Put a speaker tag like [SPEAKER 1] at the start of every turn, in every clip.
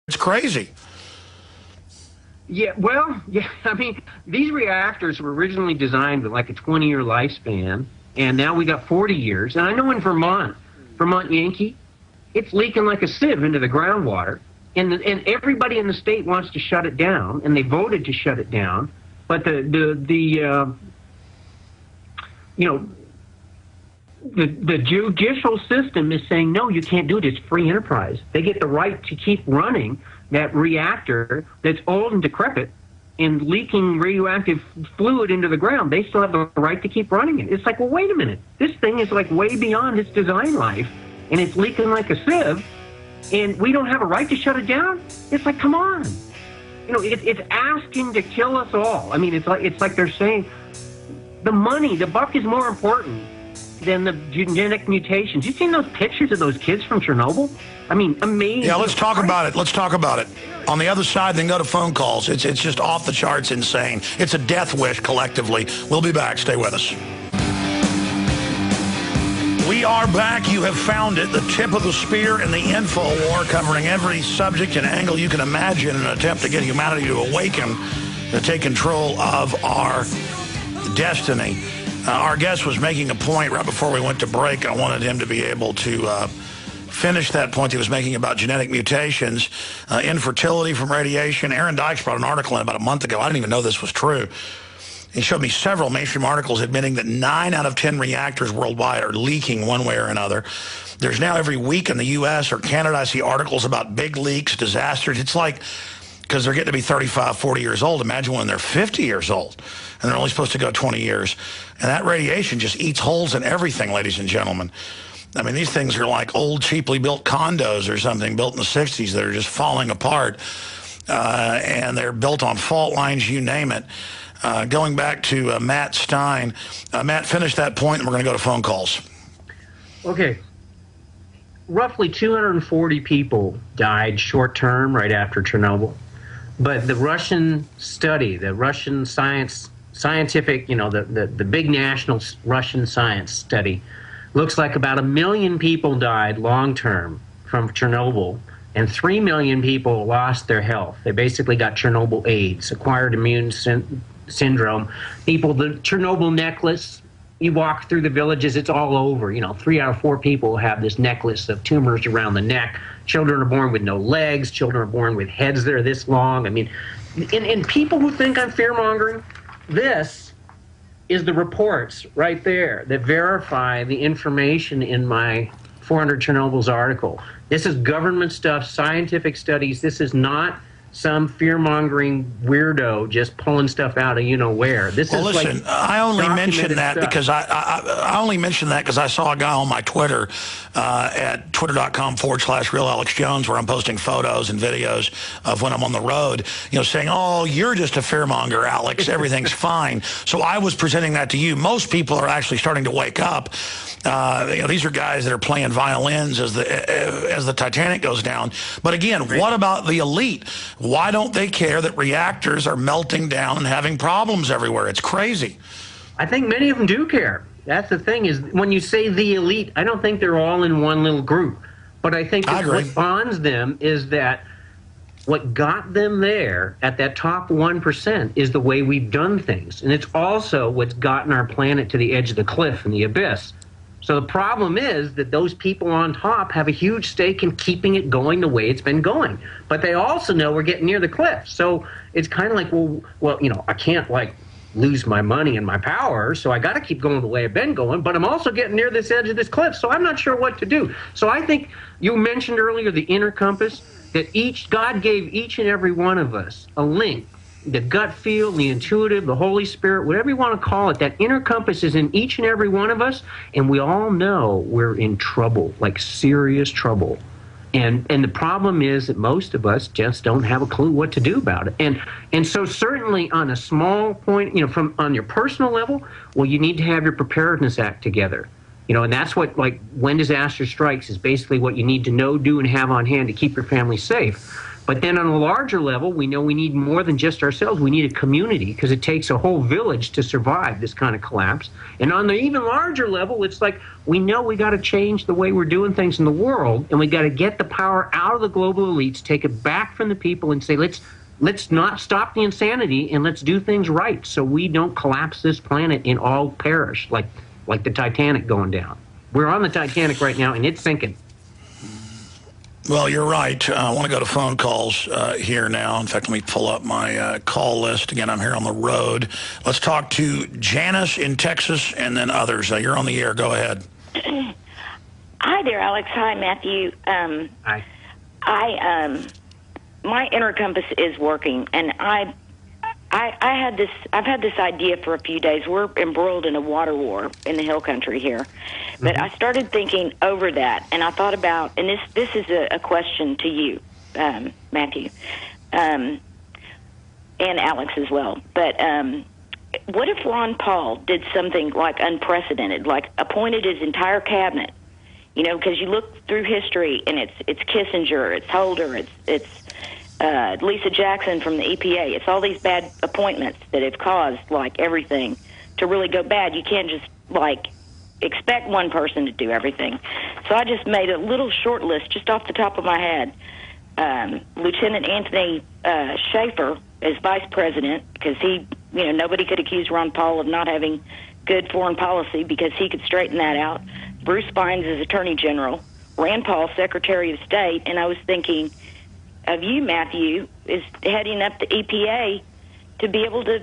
[SPEAKER 1] It's crazy.
[SPEAKER 2] Yeah, well, yeah, I mean, these reactors were originally designed with like a 20-year lifespan, and now we got 40 years. And I know in Vermont Yankee, it's leaking like a sieve into the groundwater, and everybody in the state wants to shut it down, and they voted to shut it down. But the judicial system is saying, no, you can't do it. It's free enterprise. They get the right to keep running that reactor that's old and decrepit and leaking radioactive fluid into the ground. They still have the right to keep running it. It's like, well, wait a minute. This thing is like way beyond its design life, and it's leaking like a sieve, and we don't have a right to shut it down? It's like, come on. You know, it's asking to kill us all. I mean, it's like they're saying the money, the buck is more important than the genetic mutations. You seen those pictures of those kids from Chernobyl? I mean, amazing.
[SPEAKER 1] Yeah, let's talk about it. Let's talk about it. On the other side, then go to phone calls. It's just off the charts insane. It's a death wish collectively. We'll be back. Stay with us. We are back. You have found it. The tip of the spear in the info war, covering every subject and angle you can imagine in an attempt to get humanity to awaken, to take control of our destiny. Our guest was making a point right before we went to break. I wanted him to be able to finish that point he was making about genetic mutations, infertility from radiation. Aaron Dykes brought an article in about a month ago. I didn't even know this was true. He showed me several mainstream articles admitting that 9 out of 10 reactors worldwide are leaking one way or another. There's now every week in the U.S. or Canada, I see articles about big leaks, disasters. It's like, because they're getting to be 35, 40 years old. Imagine when they're 50 years old, and they're only supposed to go 20 years. And that radiation just eats holes in everything, ladies and gentlemen. I mean, these things are like old, cheaply built condos or something built in the 60s that are just falling apart. And they're built on fault lines, you name it. Going back to Matt Stein. Matt, finish that point, and we're going to go to phone calls. Okay.
[SPEAKER 2] Roughly 240 people died short-term right after Chernobyl. But the Russian study, the Russian scientific, the big national Russian science study, looks like about 1 million people died long-term from Chernobyl, and 3 million people lost their health. They basically got Chernobyl AIDS, acquired immune syndrome. People, the Chernobyl necklace, you walk through the villages, it's all over. 3 out of 4 people have this necklace of tumors around the neck. Children are born with no legs. Children are born with heads that are this long. I mean, and people who think I'm fear-mongering, this is the reports right there that verify the information in my 400 Chernobyls article. This is government stuff, scientific studies. This is not some fear-mongering weirdo just pulling stuff out of you-know-where. This is
[SPEAKER 1] listen,
[SPEAKER 2] like
[SPEAKER 1] I only mentioned that
[SPEAKER 2] stuff.
[SPEAKER 1] because I only mentioned that because I saw a guy on my Twitter at twitter.com/RealAlexJones, where I'm posting photos and videos of when I'm on the road, saying, oh, you're just a fearmonger, Alex. Everything's fine. So I was presenting that to you. Most people are actually starting to wake up. These are guys that are playing violins as the Titanic goes down. But again, what about the elite? Why don't they care that reactors are melting down and having problems everywhere? It's crazy.
[SPEAKER 2] I think many of them do care. That's the thing, is when you say the elite, I don't think they're all in one little group. But I think that what bonds them is that what got them there at that top 1% is the way we've done things. And it's also what's gotten our planet to the edge of the cliff and the abyss. So the problem is that those people on top have a huge stake in keeping it going the way it's been going. But they also know we're getting near the cliff. So it's kind of like, well, I can't lose my money and my power, so I got to keep going the way I've been going, but I'm also getting near this edge of this cliff, so I'm not sure what to do. So I think you mentioned earlier the inner compass, that God gave each and every one of us a link. The gut feel, the intuitive, the Holy Spirit, whatever you want to call it, that inner compass is in each and every one of us, and we all know we're in trouble, like serious trouble. And the problem is that most of us just don't have a clue what to do about it. And so certainly on a small point, on your personal level, well, you need to have your preparedness act together. And that's what, when disaster strikes, is basically what you need to know, do, and have on hand to keep your family safe. But then on a larger level, we know we need more than just ourselves. We need a community, because it takes a whole village to survive this kind of collapse. And on the even larger level, it's like we know we got to change the way we're doing things in the world, and we got to get the power out of the global elites, take it back from the people, and say, let's not stop the insanity, and let's do things right so we don't collapse this planet and all perish like the Titanic going down. We're on the Titanic right now, and it's sinking.
[SPEAKER 1] Well, you're right. I want to go to phone calls here now. In fact, let me pull up my call list. Again, I'm here on the road. Let's talk to Janice in Texas and then others. You're on the air. Go ahead.
[SPEAKER 3] Hi there, Alex. Hi, Matthew.
[SPEAKER 2] Hi.
[SPEAKER 3] My inner compass is working, and I've had this idea for a few days. We're embroiled in a water war in the hill country here. But I started thinking over that, and I thought about, and this is a question to you, Matthew, and Alex as well. But what if Ron Paul did something like unprecedented, like appointed his entire cabinet? You know, because you look through history, and it's Kissinger, it's Holder, it's Lisa Jackson from the EPA. It's all these bad appointments that have caused, like, everything to really go bad. You can't just, like, expect one person to do everything. So I just made a little short list just off the top of my head. Lieutenant Anthony Schaefer as vice president, because nobody could accuse Ron Paul of not having good foreign policy, because he could straighten that out. Bruce Fines as attorney general, Rand Paul secretary of state, and I was thinking of you, Matthew, is heading up the EPA to be able to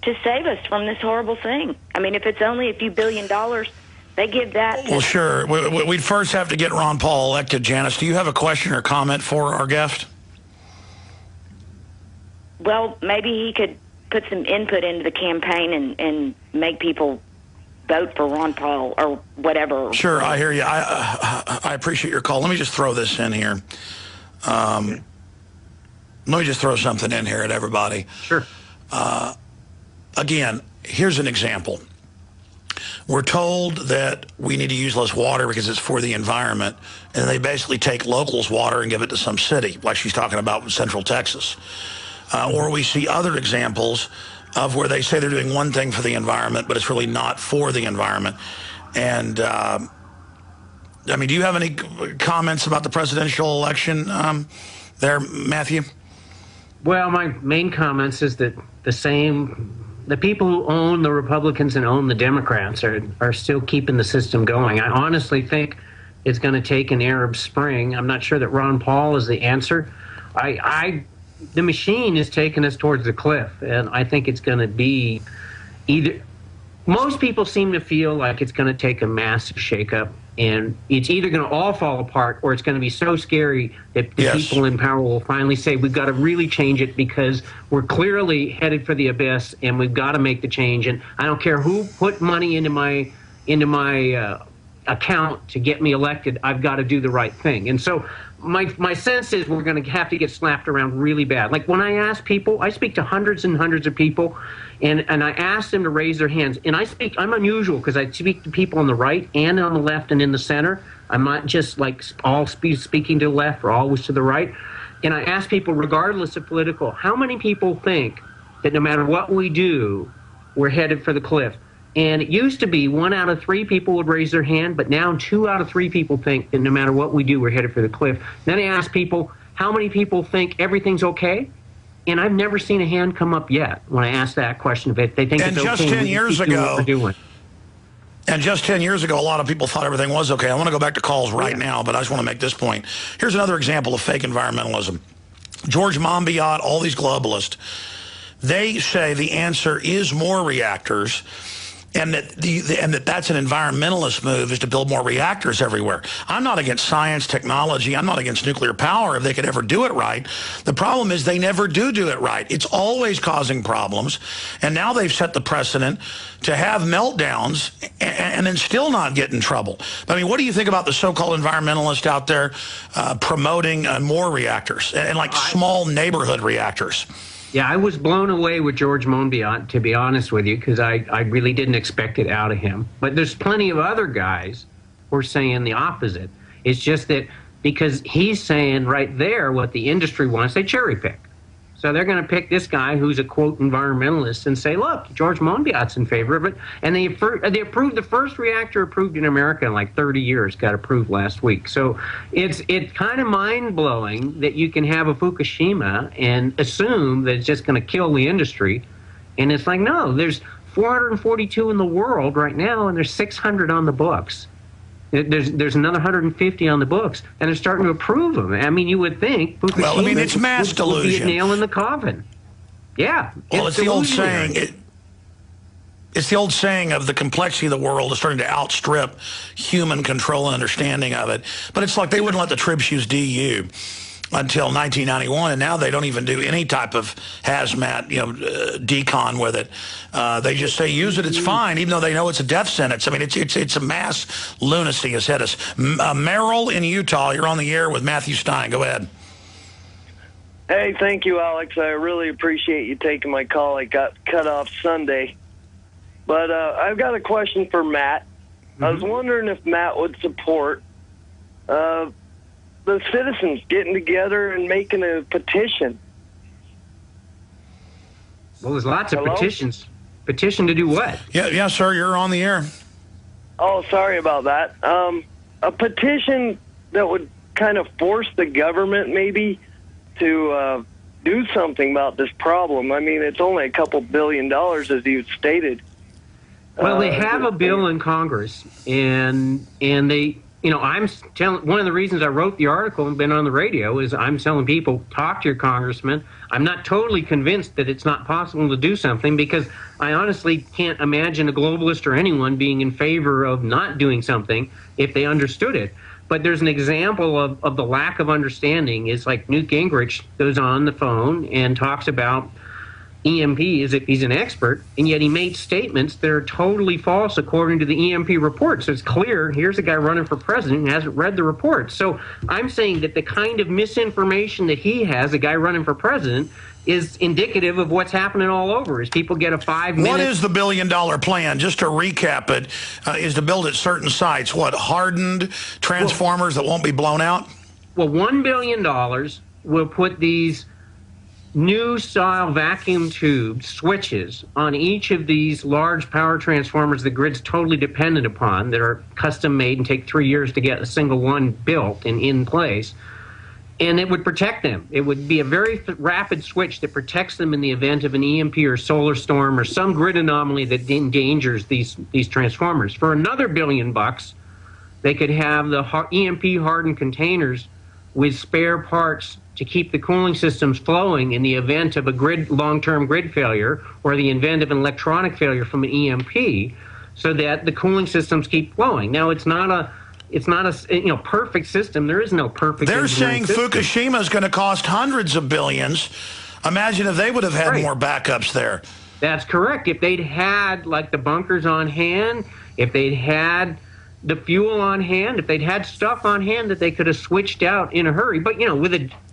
[SPEAKER 3] save us from this horrible thing. I mean, if it's only a few $1 billion, they give that.
[SPEAKER 1] Well, sure. We'd first have to get Ron Paul elected. Janice, do you have a question or comment for our guest?
[SPEAKER 3] Well, maybe he could put some input into the campaign and make people vote for Ron Paul or whatever.
[SPEAKER 1] Sure, I hear you. I appreciate your call. Let me just throw this in here. Let me just throw something in here at everybody.
[SPEAKER 2] Sure.
[SPEAKER 1] Again, here's an example. We're told that we need to use less water because it's for the environment, and they basically take locals' water and give it to some city, like she's talking about in Central Texas. Or we see other examples of where they say they're doing one thing for the environment, but it's really not for the environment. And, I mean, do you have any comments about the presidential election there, Matthew?
[SPEAKER 2] Well, my main comments is that the people who own the Republicans and own the Democrats are still keeping the system going. I honestly think it's going to take an Arab Spring. I'm not sure that Ron Paul is the answer. The machine is taking us towards the cliff, and I think it's going to be either. Most people seem to feel like it's going to take a massive shakeup, and it's either going to all fall apart or it's going to be so scary that the people in power will finally say, we've got to really change it because we're clearly headed for the abyss and we've got to make the change. And I don't care who put money into my account to get me elected, I've got to do the right thing. And so my sense is we're going to have to get slapped around really bad. Like when I ask people, I speak to hundreds and hundreds of people, and I ask them to raise their hands. And I'm unusual because I speak to people on the right and on the left and in the center. I'm not just like all speaking to the left or always to the right. And I ask people, regardless of political, how many people think that no matter what we do, we're headed for the cliff? And it used to be 1 out of 3 people would raise their hand, but now 2 out of 3 people think that no matter what we do, we're headed for the cliff. Then I ask people, how many people think everything's okay? And I've never seen a hand come up yet when I ask that question. If they think
[SPEAKER 1] and
[SPEAKER 2] it's
[SPEAKER 1] just
[SPEAKER 2] okay,
[SPEAKER 1] 10 years ago,
[SPEAKER 2] and
[SPEAKER 1] just 10 years ago, a lot of people thought everything was okay. I want to go back to calls right now, but I just want to make this point. Here's another example of fake environmentalism. George Monbiot, all these globalists, they say the answer is more reactors, and that that's an environmentalist move, is to build more reactors everywhere. I'm not against science, technology. I'm not against nuclear power if they could ever do it right. The problem is they never do it right. It's always causing problems, and now they've set the precedent to have meltdowns and then still not get in trouble. I mean, what do you think about the so-called environmentalists out there promoting more reactors and like small neighborhood reactors?
[SPEAKER 2] Yeah, I was blown away with George Monbiot, to be honest with you, because I really didn't expect it out of him. But there's plenty of other guys who are saying the opposite. It's just that because he's saying right there what the industry wants. They cherry pick. So they're going to pick this guy who's a, quote, environmentalist and say, look, George Monbiot's in favor of it. And they approved the first reactor approved in America in like 30 years, got approved last week. So it's kind of mind-blowing that you can have a Fukushima and assume that it's just going to kill the industry. And it's like, no, there's 442 in the world right now, and there's 600 on the books. There's another 150 on the books, and they're starting to approve them. I mean, you would think Fukushima,
[SPEAKER 1] well, I mean, it's mass delusion.
[SPEAKER 2] Would be a nail in the coffin. Yeah.
[SPEAKER 1] Well, it's the old saying. It's the old saying of the complexity of the world is starting to outstrip human control and understanding of it. But it's like they wouldn't let the troops use DU until 1991, and now they don't even do any type of hazmat, decon with it. They just say use it, it's fine, even though they know it's a death sentence. I mean, it's a mass lunacy has hit us. Merrill in Utah, you're on the air with Matthew Stein. Go ahead.
[SPEAKER 4] Hey, thank you, Alex. I really appreciate you taking my call. I got cut off Sunday. But I've got a question for Matt. Mm-hmm. I was wondering if Matt would support the citizens getting together and making a petition.
[SPEAKER 2] Well, there's lots of petitions. Petition to do what?
[SPEAKER 1] Yeah, sir, you're on the air.
[SPEAKER 4] Oh, sorry about that. A petition that would kind of force the government maybe to do something about this problem. I mean, it's only a couple $2 billion, as you stated.
[SPEAKER 2] Well, they have a bill in Congress, and they... I'm telling, one of the reasons I wrote the article and been on the radio is I'm telling people, talk to your congressman. I'm not totally convinced that it's not possible to do something, because I honestly can't imagine a globalist or anyone being in favor of not doing something if they understood it. But there's an example of the lack of understanding is like Newt Gingrich goes on the phone and talks about EMP as if he's an expert, and yet he made statements that are totally false according to the EMP report. So it's clear, here's a guy running for president who hasn't read the report. So I'm saying that the kind of misinformation that he has, a guy running for president, is indicative of what's happening all over. As people get a 5-minute...
[SPEAKER 1] What is the $1 billion plan? Just to recap it, is to build at certain sites, what, hardened transformers that won't be blown out?
[SPEAKER 2] Well, $1 billion will put these new style vacuum tube switches on each of these large power transformers the grid's totally dependent upon, that are custom made and take 3 years to get a single one built and in place. And it would protect them. It would be a very rapid switch that protects them in the event of an EMP or solar storm or some grid anomaly that endangers these transformers. For another $1 billion, they could have the EMP hardened containers with spare parts to keep the cooling systems flowing in the event of a long-term grid failure or the event of an electronic failure from an EMP, so that the cooling systems keep flowing. Now, it's not a perfect system. There is no perfect.
[SPEAKER 1] They're saying
[SPEAKER 2] system.
[SPEAKER 1] Fukushima is going to cost hundreds of billions. Imagine if they would have had more backups there.
[SPEAKER 2] That's correct. If they'd had like the bunkers on hand, if they'd had the fuel on hand, if they'd had stuff on hand that they could have switched out in a hurry. But,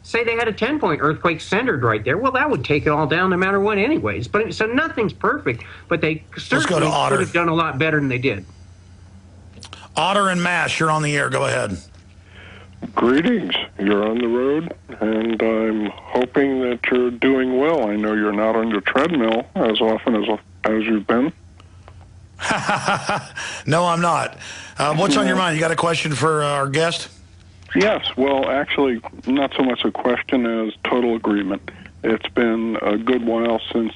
[SPEAKER 2] say they had a 10-point earthquake centered right there, well, that would take it all down no matter what anyways. But so nothing's perfect, but they certainly could have done a lot better than they did.
[SPEAKER 1] Otter and Mash, you're on the air. Go ahead.
[SPEAKER 5] Greetings. You're on the road, and I'm hoping that you're doing well. I know you're not on your treadmill as often as you've been.
[SPEAKER 1] No, I'm not. What's on your mind? You got a question for our guest?
[SPEAKER 5] Yes. Well, actually, not so much a question as total agreement. It's been a good while since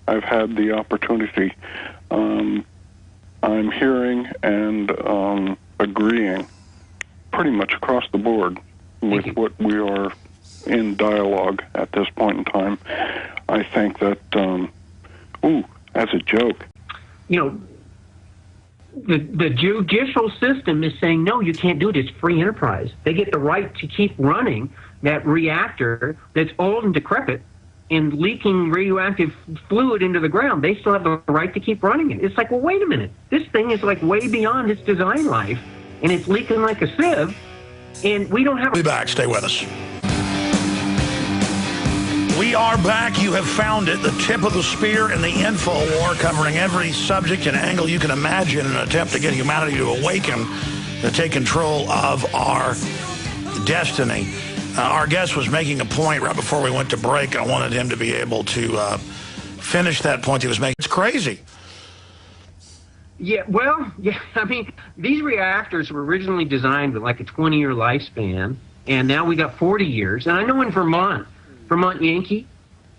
[SPEAKER 5] I've had the opportunity. I'm hearing and agreeing pretty much across the board with what we are in dialogue at this point in time. I think that, as a joke,
[SPEAKER 2] the judicial system is saying, no, you can't do it. It's free enterprise. They get the right to keep running that reactor that's old and decrepit and leaking radioactive fluid into the ground. They still have the right to keep running it. It's like, well, wait a minute. This thing is like way beyond its design life, and it's leaking like a sieve, and we don't have...
[SPEAKER 1] We'll be back. Stay with us. We are back. You have found it. The tip of the spear in the info war, covering every subject and angle you can imagine in an attempt to get humanity to awaken, to take control of our destiny. Our guest was making a point right before we went to break. I wanted him to be able to finish that point he was making. It's crazy.
[SPEAKER 2] Yeah, well, yeah, I mean, these reactors were originally designed with like a 20-year lifespan, and now we got 40 years. And I know in Vermont Yankee,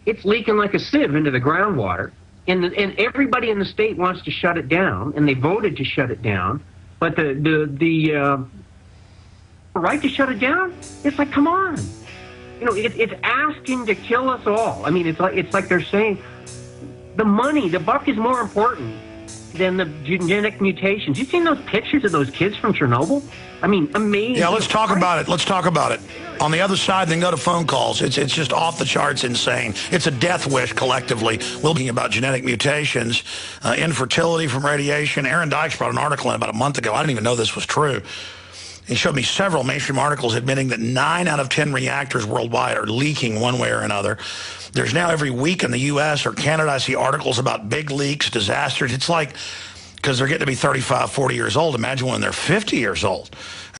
[SPEAKER 2] it's leaking like a sieve into the groundwater, and everybody in the state wants to shut it down, and they voted to shut it down. But the right to shut it down, it's like, come on, it's asking to kill us all. I mean, it's like they're saying the buck is more important than the genetic mutations. You seen those pictures of those kids from Chernobyl? I mean, amazing.
[SPEAKER 1] Yeah, let's talk about it. Let's talk about it. On the other side, then go to phone calls. It's just off the charts insane. It's a death wish collectively. We'll be about genetic mutations, infertility from radiation. Aaron Dykes brought an article in about a month ago. I didn't even know this was true. He showed me several mainstream articles admitting that 9 out of 10 reactors worldwide are leaking one way or another. There's now every week in the U.S. or Canada, I see articles about big leaks, disasters. It's like, because they're getting to be 35, 40 years old. Imagine when they're 50 years old.